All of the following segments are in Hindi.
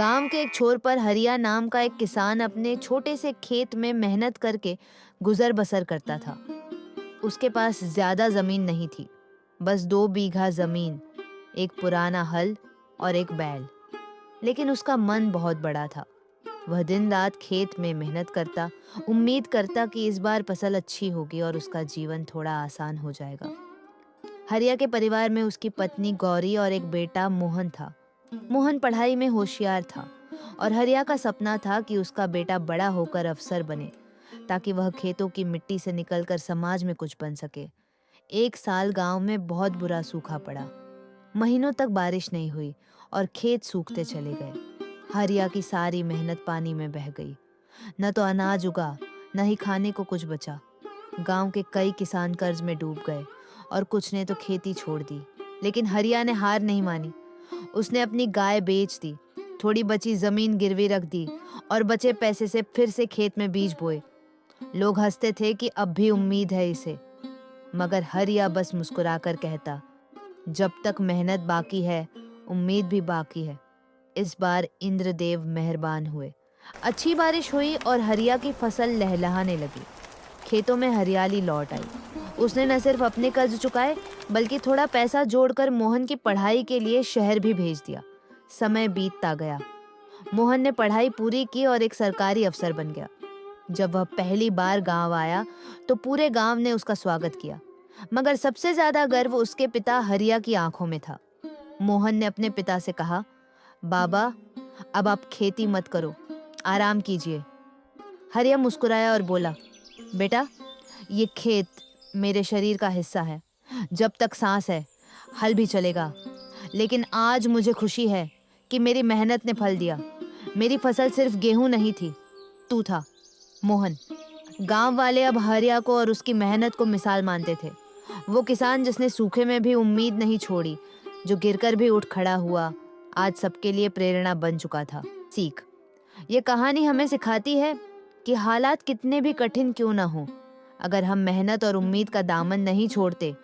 गांव के एक छोर पर हरिया नाम का एक किसान अपने छोटे से खेत में मेहनत करके गुजर बसर करता था। उसके पास ज्यादा जमीन नहीं थी, बस 2 बीघा जमीन, एक पुराना हल और एक बैल। लेकिन उसका मन बहुत बड़ा था। वह दिन रात खेत में मेहनत करता, उम्मीद करता कि इस बार फसल अच्छी होगी और उसका जीवन थोड़ा आसान हो जाएगा। हरिया के परिवार में उसकी पत्नी गौरी और एक बेटा मोहन था। मोहन पढ़ाई में होशियार था और हरिया का सपना था कि उसका बेटा बड़ा होकर अफसर बने, ताकि वह खेतों की मिट्टी से निकलकर समाज में कुछ बन सके। एक साल गांव में बहुत बुरा सूखा पड़ा। महीनों तक बारिश नहीं हुई और खेत सूखते चले गए। हरिया की सारी मेहनत पानी में बह गई। न तो अनाज उगा, न ही खाने को कुछ बचा। गांव के कई किसान कर्ज में डूब गए और कुछ ने तो खेती छोड़ दी। लेकिन हरिया ने हार नहीं मानी। उसने अपनी गाय बेच दी, थोड़ी बची जमीन गिरवी रख दी और बचे पैसे से फिर से खेत में बीज बोए। लोग हंसते थे कि अब भी उम्मीद है इसे, मगर हरिया बस मुस्कुराकर कहता, जब तक मेहनत बाकी है, उम्मीद भी बाकी है। इस बार इंद्रदेव मेहरबान हुए। अच्छी बारिश हुई और हरिया की फसल लहलहाने लगी। खेतों में हरियाली लौट आई। उसने न सिर्फ अपने कर्ज चुकाए, बल्कि थोड़ा पैसा जोड़कर मोहन की पढ़ाई के लिए शहर भी भेज दिया। समय बीतता गया। मोहन ने पढ़ाई पूरी की और एक सरकारी अफसर बन गया। जब वह पहली बार गांव आया तो पूरे गांव ने उसका स्वागत किया, मगर सबसे ज्यादा गर्व उसके पिता हरिया की आंखों में था। मोहन ने अपने पिता से कहा, बाबा, अब आप खेती मत करो, आराम कीजिए। हरिया मुस्कुराया और बोला, बेटा, ये खेत मेरे शरीर का हिस्सा है। जब तक सांस है, हल भी चलेगा। लेकिन आज मुझे खुशी है कि मेरी मेहनत ने फल दिया। मेरी फसल सिर्फ गेहूं नहीं थी, तू था, मोहन। गांव वाले अब हरिया को और उसकी मेहनत को मिसाल मानते थे। वो किसान जिसने सूखे में भी उम्मीद नहीं छोड़ी, जो गिरकर भी उठ खड़ा हुआ, आज सबके लिए प्रेरणा बन चुका था। सीख, ये कहानी हमें सिखाती है कि हालात कितने भी कठिन क्यों ना हो, अगर हम मेहनत और उम्मीद का दामन नहीं छोड़ते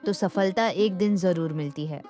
तो सफलता एक दिन जरूर मिलती है।